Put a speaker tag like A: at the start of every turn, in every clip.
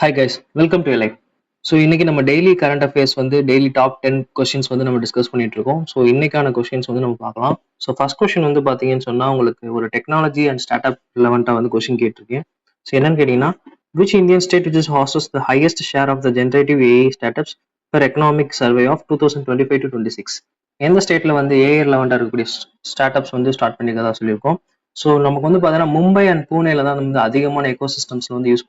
A: Hi guys, welcome to your life. So இன்னைக்கு நம்ம daily current affairs வந்து daily top 10 questions வந்து நம்ம டிஸ்கஸ் பண்ணிட்டு இருக்கோம். ஸோ இன்னைக்கான கொஸ்டின்ஸ் வந்து நம்ம பார்க்கலாம். ஸோ ஃபர்ஸ்ட் கொஸ்டின் வந்து பார்த்தீங்கன்னு சொன்னால் உங்களுக்கு ஒரு டெக்னாலஜி அண்ட் ஸ்டார்ட் அப் ரிலவெண்ட்டாக வந்து கொஸ்டின் கேட்டிருக்கேன். ஸோ என்னன்னு கேட்டிங்கன்னா, which Indian state which hosts the highest share of the generative AI startups per economic survey of 2025 to 26? எந்த ஸ்டேட்ல வந்து ஏஐ ரிலவெண்ட்டாக இருக்கக்கூடிய ஸ்டார்ட் அப்ஸ் வந்து ஸ்டார்ட் பண்ணிக்கிறதா சொல்லியிருக்கோம். ஸோ நமக்கு வந்து பார்த்தீங்கன்னா மும்பை அண்ட் பூனேல தான் வந்து அதிகமான எக்கோ சிஸ்டம்ஸ் வந்து யூஸ்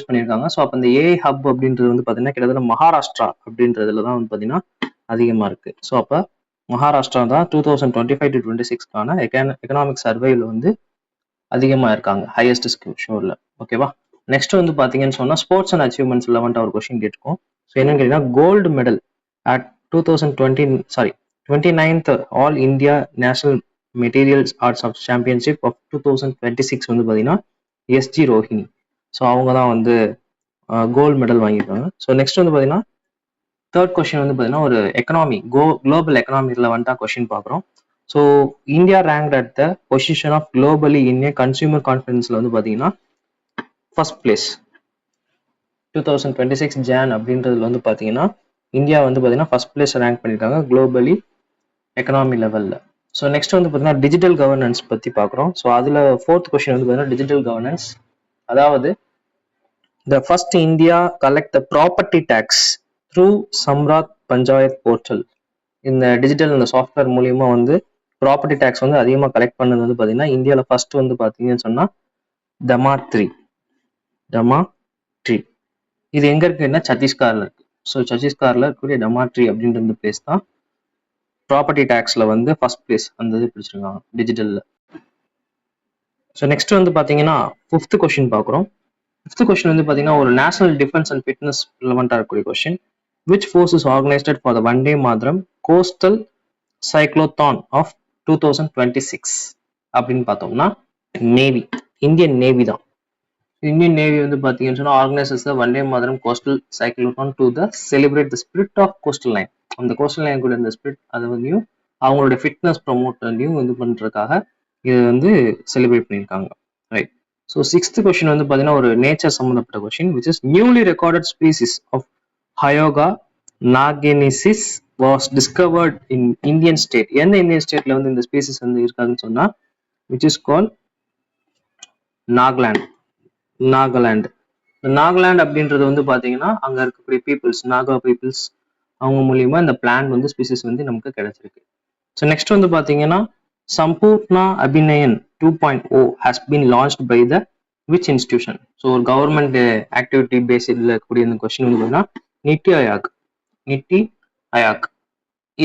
A: பண்ணியிருக்காங்க. ஸோ அப்போ அந்த ஏஐ ஹப் அப்படின்றது வந்து பார்த்தீங்கன்னா கிட்டத்தட்ட மகாராஷ்டிரா அப்படின்றதுல தான் வந்து பார்த்தீங்கன்னா அதிகமாக இருக்கு. ஸோ அப்போ மகாராஷ்டிரா தான் 2025-26க்கான எக்கனாமிக் சர்வேல வந்து அதிகமாக இருக்காங்க, ஹையஸ்ட் ஷோர்ல. ஓகேவா? நெக்ஸ்ட் வந்து பார்த்தீங்கன்னு சொன்னால் ஸ்போர்ட்ஸ் அண்ட் அச்சீவ்மெண்ட்ஸ் லெவன்ட் ஒரு கொஸ்டின் கேட்டுக்கோம். ஸோ என்னன்னு கேட்டீங்கன்னா, gold medal at 29th all India national martial arts of championship of 2026 வந்து பார்த்தீங்கன்னா எஸ்ஜி ரோஹினி. ஸோ அவங்க தான் வந்து கோல்டு மெடல் வாங்கியிருக்காங்க. ஸோ நெக்ஸ்ட் வந்து பார்த்தீங்கன்னா தேர்ட் கொஸ்டின் வந்து பார்த்தீங்கன்னா ஒரு குளோபல் எக்கனாமி ரிலவெண்ட்டாக கொஸ்டின் பார்க்குறோம். So India ranked at the position of globally in a consumer கான்ஃபிடன்ஸில் வந்து பார்த்தீங்கன்னா ஃபர்ஸ்ட் பிளேஸ் 2026 ஜான் அப்படின்றதுல வந்து பார்த்தீங்கன்னா இந்தியா வந்து பார்த்தீங்கன்னா ஃபர்ஸ்ட் பிளேஸ் ரேங்க் பண்ணியிருக்காங்க குளோபலி எக்கனாமி லெவலில். ஸோ நெக்ஸ்ட் வந்து பார்த்தீங்கன்னா டிஜிட்டல் கவர்னன்ஸ் பற்றி பார்க்குறோம். ஸோ அதில் ஃபோர்த் கொஸ்டின் வந்து பார்த்தீங்கன்னா டிஜிட்டல் கவர்னன்ஸ், அதாவது the first India collect the property tax through Samrat Panchayat portal. இந்த டிஜிட்டல் இந்த சாஃப்ட்வேர் மூலியமா வந்து ப்ராப்பர்ட்டி டேக்ஸ் வந்து அதிகமாக கலெக்ட் பண்ணது வந்து பார்த்தீங்கன்னா இந்தியாவில் ஃபர்ஸ்ட் வந்து பார்த்தீங்கன்னு சொன்னால் டமா ட்ரீ. இது எங்க இருக்குன்னா சத்தீஸ்கர்ல இருக்கு. ஸோ சத்தீஸ்கர்ல இருக்கக்கூடிய டமா ட்ரீ அப்படின்ற இந்த பிளேஸ் தான் ப்ராப்பர்ட்டி டேக்ஸ்ல வந்து ஃபர்ஸ்ட் பிளேஸ் அந்த இது பிடிச்சிருக்காங்க டிஜிட்டல்ல. ஸோ நெக்ஸ்ட் வந்து பார்த்தீங்கன்னா ஃபிஃப்த் கொஸ்டின் பார்க்குறோம். ஃபிஃப்த் கொஸ்டின் வந்து பார்த்தீங்கன்னா ஒரு நேஷனல் டிஃபென்ஸ் அண்ட் ஃபிட்னஸ் ரிலவெண்ட்டாக இருக்கக்கூடிய question. Which force is organised for the Vande Mataram coastal cyclothon of 2026 அப்படின்னு பார்த்தோம்னா நேவி, இந்தியன் நேவி தான். இந்தியன் நேவி வந்து பார்த்தீங்கன்னு சொன்னால் organises the Vande Mataram coastal cyclothon to the celebrate the spirit of coastal line. அந்த coastal line கூட இந்த ஸ்பிரிட் அதை வந்து அவங்களோட ஃபிட்னஸ் ப்ரொமோட்லையும் இது பண்ணுறதுக்காக இது வந்து செலிப்ரேட் பண்ணியிருக்காங்க. ரைட். ஸோ சிக்ஸ்த் கொஸ்டின் வந்து பார்த்தீங்கன்னா ஒரு நேச்சர் சம்மந்தப்பட்ட question. Which is newly recorded species of Hoya nagaensis was discovered in Indian state. எந்த இந்தியன் ஸ்டேட்ல வந்து இந்த ஸ்பீசிஸ் வந்து இருக்காதுன்னு சொன்னா which is call Nagaland. Nagaland அப்படின்றது வந்து பாத்தீங்கன்னா அங்க இருக்கக்கூடிய பீப்புள்ஸ், நாகா பீப்புள்ஸ், அவங்க மூலியமா இந்த பிளான்ட் வந்து ஸ்பீசிஸ் வந்து நமக்கு கிடைச்சிருக்கு. ஸோ நெக்ஸ்ட் வந்து பாத்தீங்கன்னா Sampoorna Abhiyan 2.0 has been launched by the which institution. So ஒரு கவர்மெண்ட் ஆக்டிவிட்டி பேஸ்டில் இருக்கக்கூடிய இந்த கொஸ்டின் வந்து பார்த்தீங்கன்னா நித்தி ஆயாக்.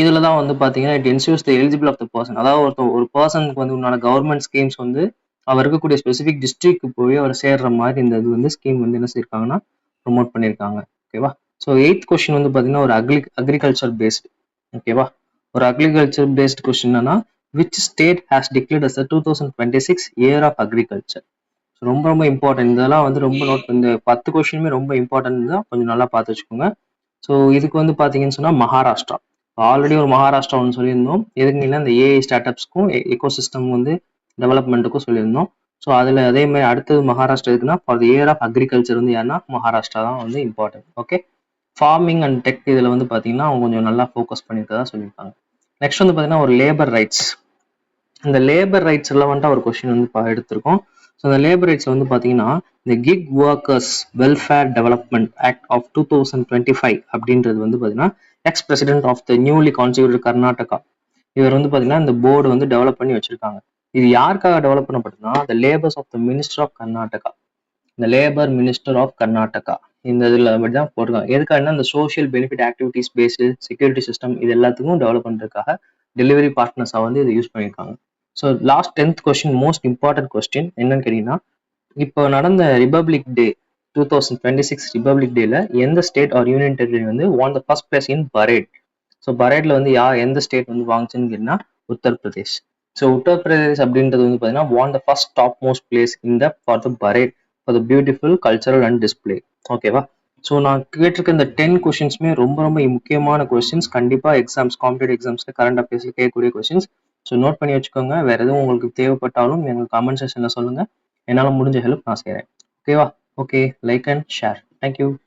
A: இதுல தான் வந்து பாத்தீங்கன்னா it ensures the eligible of the person. அதாவது ஒரு பர்சனுக்கு வந்து உண்டான கவர்மெண்ட் ஸ்கீம்ஸ் வந்து அவர் இருக்கக்கூடிய ஸ்பெசிஃபிக் டிஸ்ட்ரிக்ட் போய் அவர் சேர்ற மாதிரி இந்த இது வந்து ஸ்கீம் வந்து என்ன செய்யிருக்காங்கன்னா ப்ரொமோட் பண்ணியிருக்காங்க. ஓகேவா? ஸோ எய்த் கொஸ்டின் வந்து பார்த்தீங்கன்னா ஒரு அக்ரிகல்ச்சர் பேஸ்டு. ஓகேவா? ஒரு அக்ரிகல்ச்சர் பேஸ்ட் கொஸ்டின் என்னன்னா which state has declared as the 2026 year of agriculture. ரொம்ப ரொம்ப இம்பார்ட்டன்ட். இதெல்லாம் வந்து ரொம்ப நோட், இந்த 10 கொஸ்டினுமே ரொம்ப இம்பார்ட்டன்ட் தான், கொஞ்சம் நல்லா பார்த்து வச்சுக்கோங்க. ஸோ இதுக்கு வந்து பார்த்தீங்கன்னு சொன்னால் மகாராஷ்டிரா ஆல்ரெடி ஒரு மகாராஷ்டிரா ஒன்று சொல்லியிருந்தோம். எதுக்குன்னா இந்த ஏஐ ஸ்டார்ட் அப்ஸ்க்கும் எக்கோ சிஸ்டம் வந்து டெவலப்மெண்ட்டுக்கும் சொல்லியிருந்தோம். ஸோ அதில் அதே மாதிரி அடுத்தது மகாராஷ்டிரா இருக்குன்னா for the year of agriculture வந்து யாருன்னா மகாராஷ்டிரா தான் வந்து important. Okay, farming and tech இதில் வந்து பார்த்தீங்கன்னா அவங்க கொஞ்சம் நல்லா ஃபோக்கஸ் பண்ணியிருக்கதா சொல்லியிருக்காங்க. நெக்ஸ்ட் வந்து பார்த்தீங்கன்னா ஒரு லேபர் ரைட்ஸ். இந்த லேபர் ரைட்ஸ் ரிலவெண்ட்டாக ஒரு கொஸ்டின் வந்து எடுத்திருக்கோம். ஸோ இந்த லேபர் ரைட்ஸ் வந்து பார்த்தீங்கன்னா இந்த gig workers welfare development act of 2025 அப்படின்றது வந்து பார்த்தீங்கன்னா ex president of the newly constituted Karnataka இவர் வந்து பார்த்தீங்கன்னா இந்த போர்டு வந்து டெவலப் பண்ணி வச்சிருக்காங்க. இது யாருக்காக டெவலப் பண்ணப்படுதுன்னா the labours of the minister of Karnataka, இந்த லேபர் மினிஸ்டர் ஆஃப் கர்நாடகா இந்த இதில் மட்டும் தான் போட்டிருக்காங்க. எதுக்காகனா இந்த social benefit activities based security system இது எல்லாத்துக்கும் டெவலப் பண்ணுறதுக்காக டெலிவரி பார்ட்னர்ஸாக வந்து இதை யூஸ் பண்ணியிருக்காங்க. So last 10th question most important question என்னன்னு கேட்டீங்கன்னா, இப்போ நடந்த ரிபப்ளிக் டே 2026 ரிபப்ளிக் டேல எந்த ஸ்டேட் ஆர் யூனியன் டெரிட்டரி வந்து won the first place in parade. So பரேட்ல வந்து எந்த ஸ்டேட் வந்து வாங்குச்சுன்னு கேட்டீங்கன்னா உத்தரப்பிரதேஷ். ஸோ உத்தரப்பிரதேஷ் அப்படின்றது வந்து பார்த்தீங்கன்னா won the first top most place in the for the parade for the beautiful cultural and display. ஓகேவா? ஸோ நான் கேட்டிருக்க இந்த 10 கொஸ்டின்ஸுமே ரொம்ப ரொம்ப முக்கியமான கொஸ்டின்ஸ். கண்டிப்பாக எக்ஸாம்ஸ், காம்படிட்டிவ் எக்ஸாம்ஸ்ல கரண்ட் அஃபேர்ஸ்ல கேட்கக்கூடிய கொஸ்டின்ஸ். ஸோ நோட் பண்ணி வச்சுக்கோங்க. வேற எதுவும் உங்களுக்கு தேவைப்பட்டாலும் எங்களுக்கு கமெண்ட் செக்ஷன்ல சொல்லுங்க. என்னால் முடிஞ்ச ஹெல்ப் நான் செய்கிறேன். ஓகேவா? Okay, like and share. Thank you.